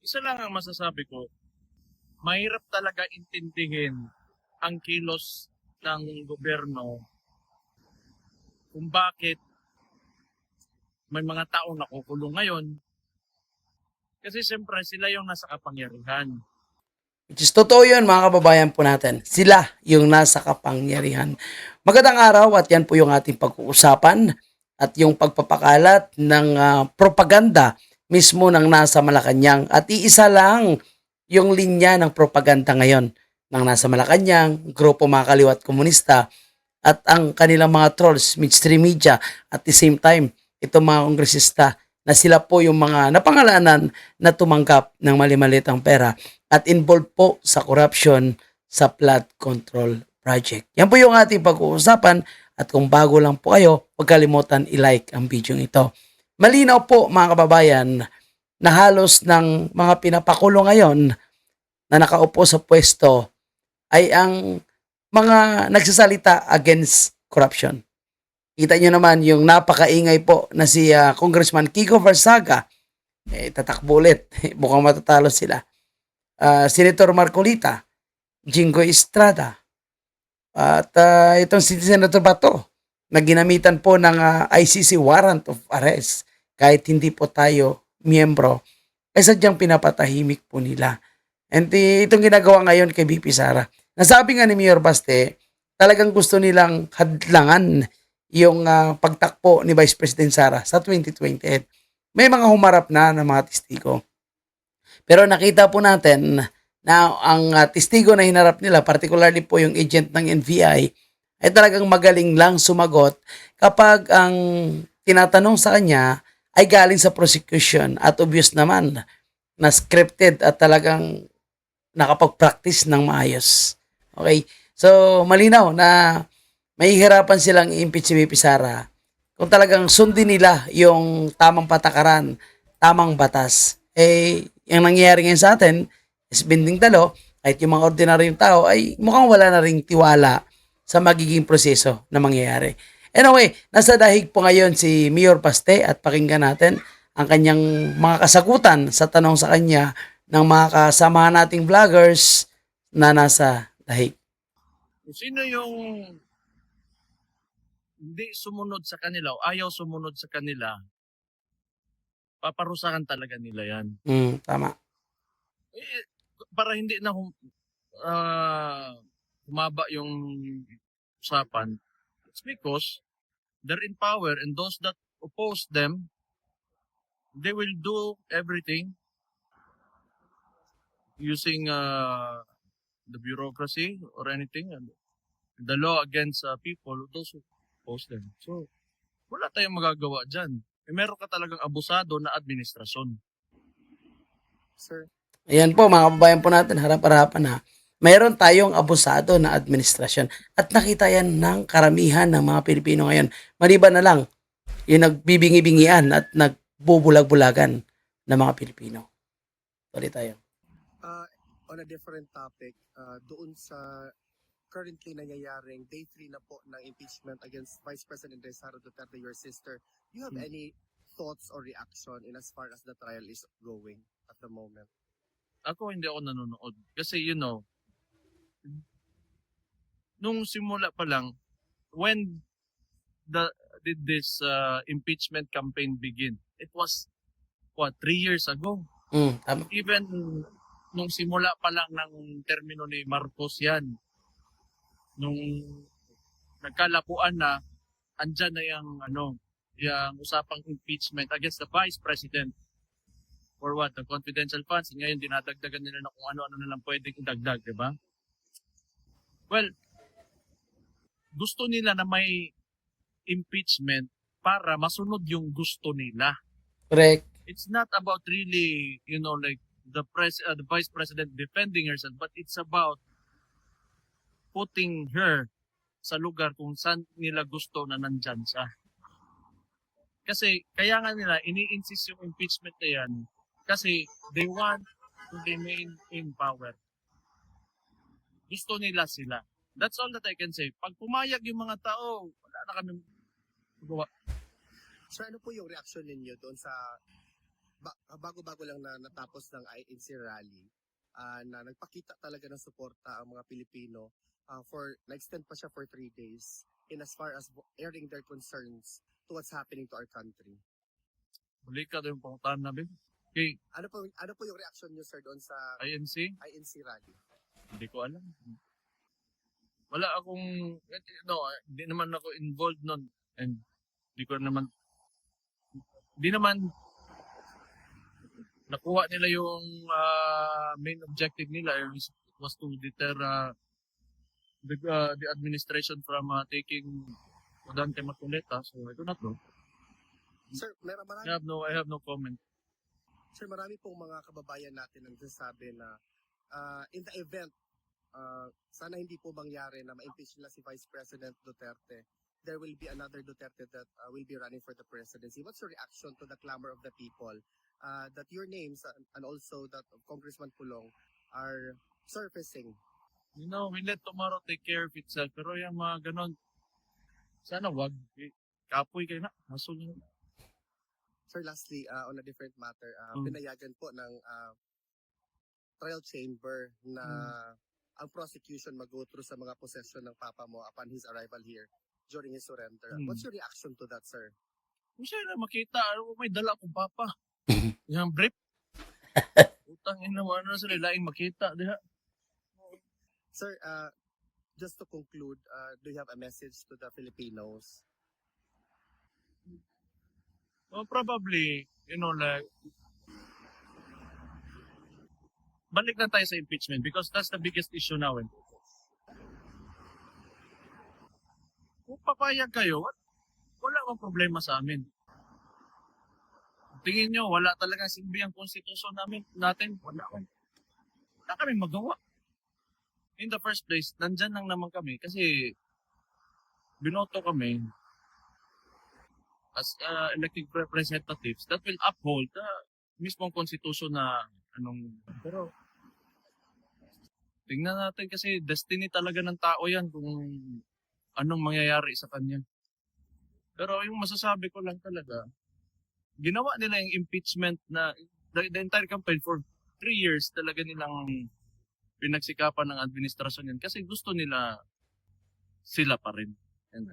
Isa lang ang masasabi ko, mahirap talaga intindihin ang kilos ng gobyerno kung bakit may mga taong nakukulong ngayon kasi siyempre sila yung nasa kapangyarihan. Which is totoo yun mga kababayan po natin. Sila yung nasa kapangyarihan. Magandang araw at yan po yung ating pag-uusapan at yung pagpapakalat ng propaganda mismo ng nasa Malacanang. At iisa lang yung linya ng propaganda ngayon ng nasa Malacanang, grupo mga kaliwat komunista at ang kanilang mga trolls, mainstream media at the same time, itong mga kongresista na sila po yung mga napangalanan na tumanggap ng mali-malitang pera at involved po sa corruption sa flood control project. Yan po yung ating pag-uusapan at kung bago lang po kayo, huwag kalimutan i-like ang video ito. Malinaw po mga kababayan na halos ng mga pinapakulo ngayon na nakaupo sa pwesto ay ang mga nagsasalita against corruption. Kita nyo naman yung napakaingay po na si Congressman Kiko Varsaga. Tatakbo ulit. Mukhang matatalo sila. Senator Marcolita, Jingo Estrada, at itong si Senator Bato na ginamitan po ng ICC warrant of arrest kahit hindi po tayo miyembro ay sadyang pinapatahimik po nila. And itong ginagawa ngayon kay BP Sara. Nasabi nga ni Mayor Baste, talagang gusto nilang hadlangan yung pagtakbo ni Vice President Sara sa 2028. May mga humarap na ng mga testigo. Pero nakita po natin na ang testigo na hinarap nila, particularly po yung agent ng NBI, ay talagang magaling lang sumagot kapag ang tinatanong sa kanya ay galing sa prosecution at obvious naman na scripted at talagang nakapag-practice ng maayos. Okay? So, malinaw na mahihirapan silang i-impeach si VP Sara kung talagang sundin nila yung tamang patakaran, tamang batas. Yung nangyayari ngayon sa atin is binding talo, kahit yung mga ordinaryong tao ay mukhang wala na ring tiwala sa magiging proseso na mangyayari. Anyway, nasa dahig po ngayon si Mayor Paste at pakinggan natin ang kanyang mga kasagutan sa tanong sa kanya ng mga kasamahan nating vloggers na nasa dahig. Kung sino yung hindi sumunod sa kanila o ayaw sumunod sa kanila, paparusahan talaga nila yan. Tama. Para hindi na humaba yung usapan, it's because they're in power and those that oppose them, they will do everything using the bureaucracy or anything, the law against people, those who oppose them. So, wala tayong magagawa dyan. Meron ka talagang abusado na administrasyon. Sir. Ayan po mga kababayan po natin, harap-harapan na mayroon tayong abusado na administrasyon at nakita yan ng karamihan ng mga Pilipino ngayon. Maliban na lang yung nagbibingi-bingian at nagbubulag-bulagan ng mga Pilipino. Tuloy tayo. On a different topic, doon sa currently nangyayaring day 3 na po ng impeachment against Vice President Sara Duterte, your sister, do you have any thoughts or reaction in as far as the trial is going at the moment? Ako hindi ako nanonood. Kasi nung simula pa lang, when did this impeachment campaign begin? It was, 3 years ago. Tama. Even nung simula pa lang ng termino ni Marcos yan, nung nagkalapuan na, andyan na yung usapang impeachment against the Vice President for what? The confidential funds. Ngayon, dinadagdagan nila na kung ano-ano na lang pwedeng idagdag, di ba? Well, gusto nila na may impeachment para masunod yung gusto nila. Correct. It's not about really, like the Vice President defending herself, but it's about putting her sa lugar kung saan nila gusto na nandyan siya. Kasi, kaya nga nila, ini-insist yung impeachment na yan kasi they want to remain in power. Gusto nila sila. That's all that I can say. Pag pumayag yung mga tao, wala na kami magawa. So ano po yung reaction ninyo doon sa bago-bago lang na natapos ng INC rally, na nagpakita talaga ng suporta ang mga Pilipino, na-extend pa siya for 3 days in as far as airing their concerns to what's happening to our country. Muli ka yung pangutan namin. Okay, Ano po yung reaction niyo, sir, doon sa INC, INC rally? hindi ko alam. Wala akong, hindi naman ako involved nun. And hindi naman nakuha nila yung main objective nila. It was to deter the administration from taking Dante Marcoleta. So I do not know. Sir, I have no comment. Sir, marami pong mga kababayan natin ang nagsasabi na in the event, sana hindi po mangyari na ma-impeach nila si Vice President Duterte, there will be another Duterte that will be running for the presidency. What's your reaction to the clamor of the people that your names and also that of Congressman Pulong are surfacing? We let tomorrow take care of itself. Pero yung mga ganon, sana wag. Kapoy kayo na. Masul nyo. Sir, lastly, on a different matter, pinayagan po ng trial chamber na ang prosecution mag-go through sa mga possession ng papa mo upon his arrival here during his surrender. What's your reaction to that, sir? Kung siya na makita, may dala akong papa. Yung brief. Utang ina mo, ano sila, laing makita. Diha. Sir, just to conclude, do you have a message to the Filipinos? Well, probably, balik na tayo sa impeachment because that's the biggest issue now. Kung papayag kayo, wala akong problema sa amin. Tingin nyo, wala talagang silbi ang konstitusyon natin. Wala kami magawa. In the first place, nandyan lang naman kami kasi binoto kami as elected representatives that will uphold the mismong konstitusyon na pero tingnan natin kasi destiny talaga ng tao yan kung anong mangyayari sa kanya. Pero yung masasabi ko lang talaga, ginawa nila yung impeachment na the entire campaign for 3 years talaga nilang pinagsikapan ng administrasyon yan kasi gusto nila sila pa rin. And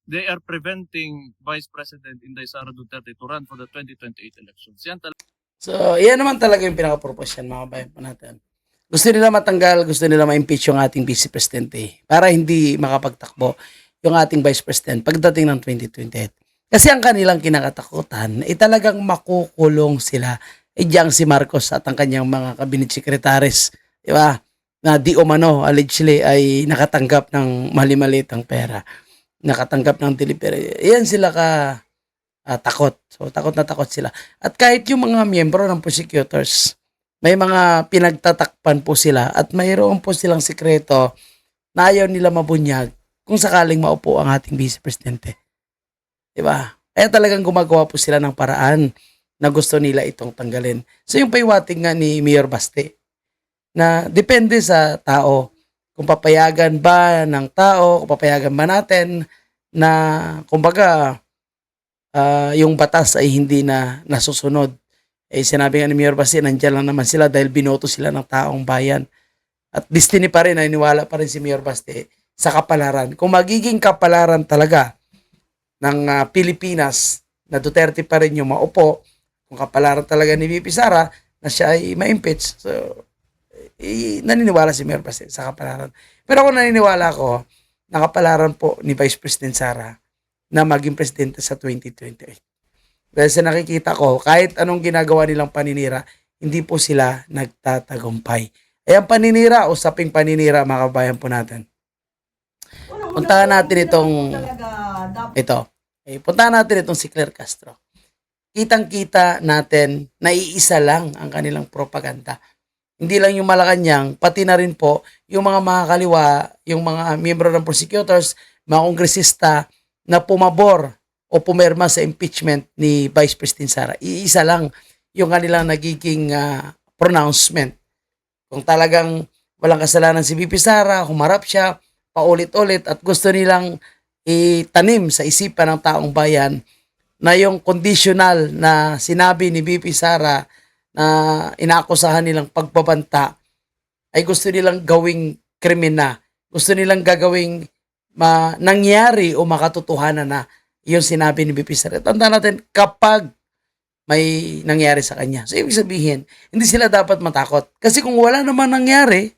they are preventing Vice President Inday Sara Duterte to run for the 2028 elections. Yan talaga. So, yan naman talaga yung pinaka-purpose yan, mga bayan po natin. Gusto nila matanggal, gusto nila ma-impeach yung ating Vice Presidente para hindi makapagtakbo yung ating Vice President pagdating ng 2028. Kasi ang kanilang kinakatakutan ay talagang makukulong sila. Diyang si Marcos at ang kanyang mga cabinet secretaries, di ba? Na di umano, allegedly, ay nakatanggap ng mali-malitang pera. Nakatanggap ng delivery. Yan sila takot. So, takot na takot sila. At kahit yung mga miyembro ng prosecutors, may mga pinagtatakpan po sila at mayroon po silang sikreto na ayaw nila mabunyag kung sakaling maupo ang ating Vice Presidente. Diba? Kaya talagang gumagawa po sila ng paraan na gusto nila itong tanggalin. So yung paiwating nga ni Mayor Baste na depende sa tao kung papayagan ba ng tao, kung papayagan ba natin na kumbaga yung batas ay hindi na nasusunod. Sinabi nga ni Mayor Baste, nandiyan lang naman sila dahil binoto sila ng taong bayan. At destiny pa rin, naniniwala pa rin si Mayor Baste sa kapalaran. Kung magiging kapalaran talaga ng Pilipinas na Duterte pa rin yung maupo, kung kapalaran talaga ni VP Sara na siya ay ma-impeach, so naniniwala si Mayor Baste sa kapalaran. Pero ako naniniwala ko na kapalaran po ni Vice President Sara na maging presidente sa 2028. Dahil sa nakikita ko, kahit anong ginagawa nilang paninira, hindi po sila nagtatagumpay. Ang paninira, usaping paninira, mga kabayan po natin. Puntahan natin puntahan natin itong si Claire Castro. Kitang-kita natin na iisa lang ang kanilang propaganda. Hindi lang yung Malacanang, pati na rin po yung mga makakaliwa, yung mga miyembro ng prosecutors, mga kongresista na pumabor o pumirma sa impeachment ni Vice President Sara. Iisa lang yung kanilang nagiging pronouncement. Kung talagang walang kasalanan si VP Sara, humarap siya paulit-ulit at gusto nilang itanim sa isipan ng taong bayan na yung conditional na sinabi ni BP Sara na inaakusahan nilang pagbabanta ay gusto nilang gawing krimen na. Gusto nilang gagawing nangyari o makatotohanan na yung sinabi ni BP Sara. Tandaan natin, kapag may nangyari sa kanya. So, ibig sabihin, hindi sila dapat matakot. Kasi kung wala naman nangyari,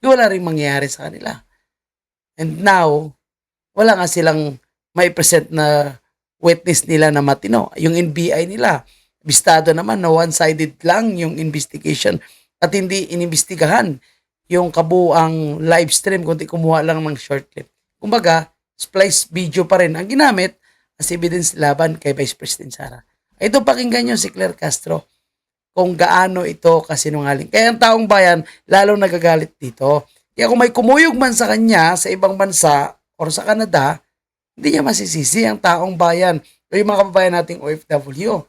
wala rin mangyayari sa kanila. And now, wala nga silang may present na witness nila na matino. Yung NBI nila, bistado naman na one-sided lang yung investigation at hindi inimbestigahan yung kabuang live stream kundi kumuha lang ng short clip. Kumbaga, splice video pa rin ang ginamit as evidence laban kay Vice President Sara. Ito pakinggan nyo si Claire Castro kung gaano ito kasinungaling. Kaya ang taong bayan lalo nagagalit dito. Kaya kung may kumuyog man sa kanya sa ibang bansa or sa Canada, hindi niya masisisi ang taong bayan o yung mga kababayan nating OFW.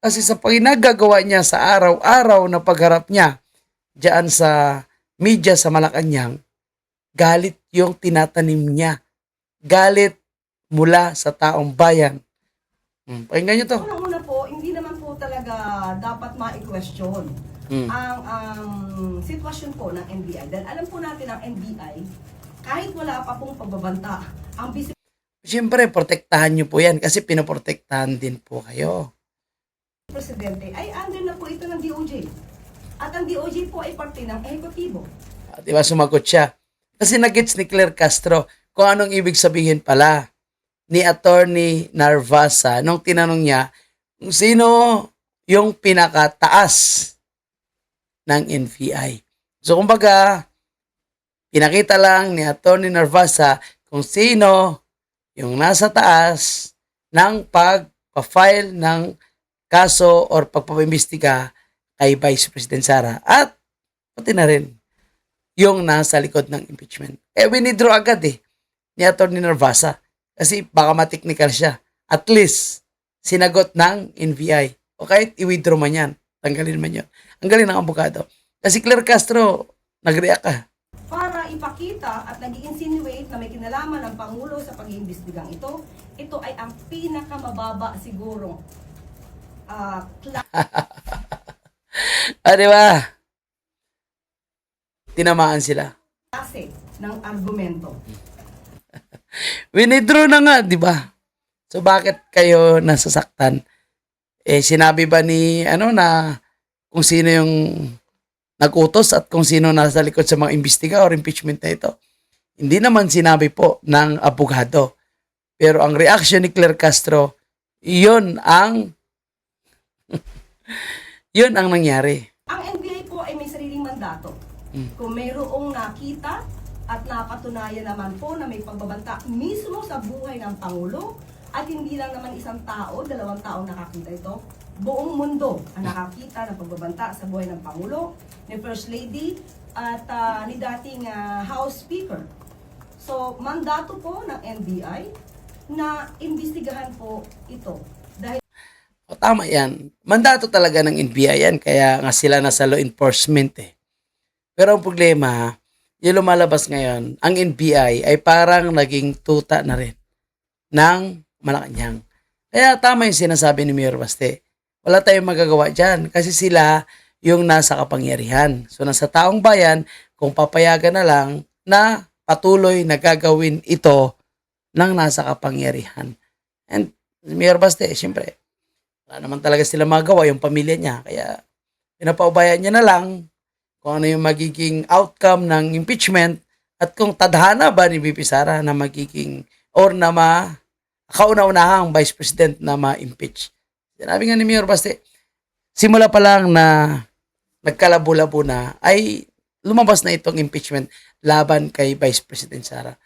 Kasi sa paginagagawa niya sa araw-araw na pagharap niya diyan sa media sa Malacanang, galit yung tinatanim niya. Galit mula sa taong bayan. Pakinggan nyo to. Unang-una po, hindi naman po talaga dapat ma-question ang sitwasyon po ng NBI. Dahil alam po natin ang NBI, kahit wala pa pong pagbabanta, ang Vice Siyempre, protektahan nyo po yan kasi pinoprotektahan din po kayo. Presidente ay under na po ito ng DOJ. At ang DOJ po ay parte ng ehekutibo. Diba, sumagot siya. Kasi nagets ni Claire Castro kung anong ibig sabihin pala ni Attorney Narvasa nung tinanong niya kung sino yung pinakataas ng NBI. So, kumbaga, pinakita lang ni Attorney Narvasa kung sino yung nasa taas ng pagpa-file ng kaso or pagpapaimbestiga kay Vice President Sara at pati na rin yung nasa likod ng impeachment. Winidraw agad ni Attorney Narvasa kasi baka ma-technical siya. At least, sinagot ng NBI. O kahit i-withdraw man yan, tanggalin man yun. Ang galing ng abogado. Kasi Claire Castro, nag-react ka. Para ipakita at nag-insinuate na may kinalaman ng Pangulo sa pag-iimbestigang ito ay ang pinakamababa siguro Di ba? Tinamaan sila. klase ng argumento. Winidraw na nga, di ba? So bakit kayo nasasaktan? Sinabi ba ni na kung sino yung nag-utos at kung sino nasa likod sa mga imbestiga or impeachment na ito? Hindi naman sinabi po ng abogado. Pero ang reaction ni Claire Castro, yun ang yun ang nangyari. Ang NBI po ay may sariling mandato. Kung mayroong nakita at napatunayan naman po na may pagbabanta mismo sa buhay ng Pangulo at hindi lang naman isang tao, 2 taong nakakita ito, buong mundo ang nakakita ng pagbabanta sa buhay ng Pangulo, ni First Lady at ni dating House Speaker. So, mandato po ng NBI na imbestigahan po ito. Dahil O, tama yan. Mandato talaga ng NBI yan, kaya nga sila nasa law enforcement Pero ang problema, yung lumalabas ngayon, ang NBI ay parang naging tuta na rin ng Malacanang. Kaya tama yung sinasabi ni Mayor Baste. Wala tayong magagawa dyan kasi sila yung nasa kapangyarihan. So nasa taong bayan, kung papayagan na lang na patuloy na gagawin ito ng nasa kapangyarihan. And Mayor Baste, siyempre, wala naman talaga sila magawa yung pamilya niya. Kaya pinapaubayan niya na lang kung ano yung magiging outcome ng impeachment at kung tadhana ba ni VP Sara na magiging or na kauna-unahang Vice President na ma-impeach. Sinabi nga ni Mayor Baste, simula pa lang na nagkalabo-labo na ay lumabas na itong impeachment laban kay Vice President Sara.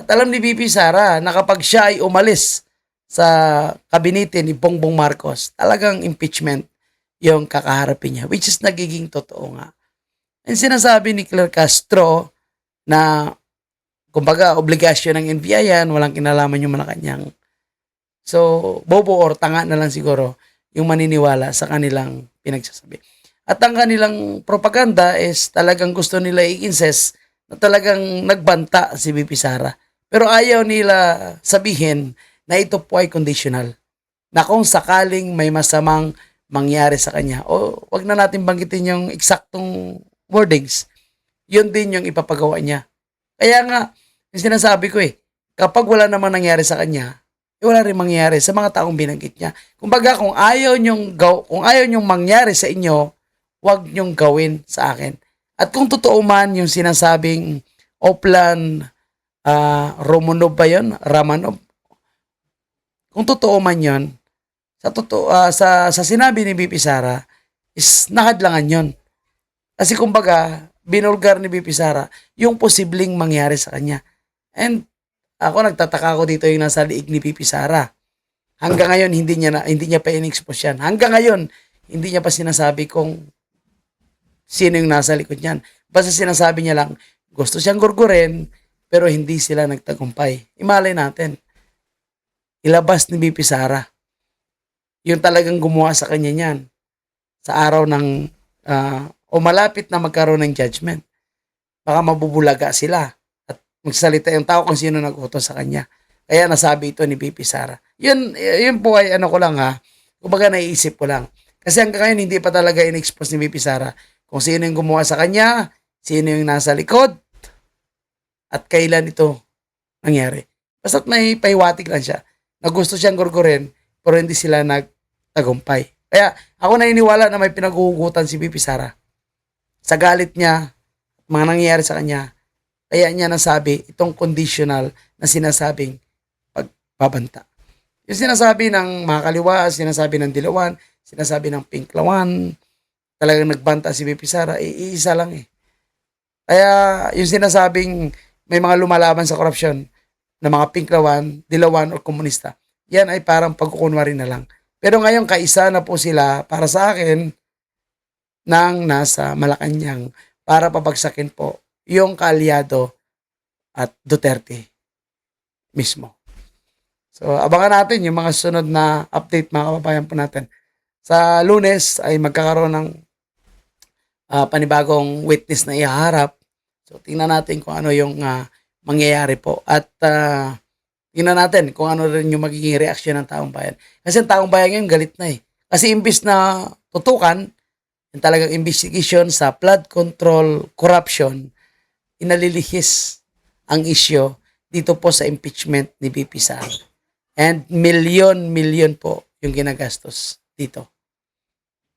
At alam ni VP Sara na kapag siya ay umalis sa kabinete ni Bongbong Marcos, talagang impeachment yung kakaharapin niya, which is nagiging totoo nga. And sinasabi ni Claire Castro na kumbaga obligasyon ng NBI yan, walang kinalaman yung Malacanang. So, bobo or tanga na lang siguro yung maniniwala sa kanilang pinagsasabi. At ang kanilang propaganda is talagang gusto nila i-incest na talagang nagbanta si VP Sara. Pero ayaw nila sabihin na ito po ay conditional. na kung sakaling may masamang mangyari sa kanya, o wag na natin banggitin yung eksaktong wordings, yun din yung ipapagawa niya. Kaya nga, yung sinasabi ko kapag wala namang nangyari sa kanya, wala rin mangyari sa mga taong binanggit niya. Kumbaga, kung ayaw nyong mangyari sa inyo, wag nyong gawin sa akin. At kung totoo man yung sinasabing Oplan Romanov ba yun? Ramanov? Kung totoo man yun, sa sinabi ni BP Sara, is nakadlangan yun. Kasi kumbaga, binulgar ni BP Sara yung posibleng mangyari sa kanya. And ako nagtataka ko dito yung nasa liig ni BP Sara. Hanggang ngayon hindi niya pa in-expose yan. Hanggang ngayon hindi niya pa sinasabi kung sino yung nasa likod niyan. Basta sinasabi niya lang gusto siyang gurgurin pero hindi sila nagtagumpay. Imalay natin. Ilabas ni BP Sara yung talagang gumawa sa kanya niyan sa araw ng o malapit na magkaroon ng judgment. Baka mabubulaga sila at magsalita yung tao kung sino nag-utos sa kanya. Kaya nasabi ito ni BP Sara. Yun po ay ano ko lang kumbaga naiisip ko lang. Kasi hanggang ngayon hindi pa talaga in-expose ni BP Sara kung sino yung gumawa sa kanya, sino yung nasa likod, at kailan ito nangyari. Basta't may pahiwatig lang siya na gusto siyang gurgurin pero hindi sila nagtagumpay. Kaya ako naniniwala na may pinaghuhugutan si BP Sara sa galit niya, mga nangyayari sa kanya. Kaya niya nasabi itong conditional na sinasabing pagbabanta. Yung sinasabi ng mga kaliwa, sinasabi ng dilawan, sinasabi ng pinklawan, talagang nagbanta si BP Sara, iisa lang Kaya yung sinasabing may mga lumalaban sa korupsyon na mga pinklawan, dilawan o komunista, yan ay parang pagkukunwari na lang. Pero ngayon kaisa na po sila para sa akin ng nasa Malacanang para pabagsakin po yung kaalyado at Duterte mismo. So, abangan natin yung mga sunod na update mga kababayan po natin. Sa Lunes ay magkakaroon ng panibagong witness na ihaharap. So, tingnan natin kung ano yung mangyayari po. At tingnan natin kung ano rin yung magiging reaksyon ng taong bayan. Kasi ang taong bayan ngayon galit na Kasi imbis na tutukan, yung talagang investigation sa flood control corruption, inalilihis ang isyo dito po sa impeachment ni BP Sara. And milyon po yung ginagastos dito,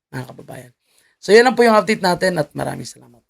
mga kababayan. So yan lang po yung update natin at maraming salamat.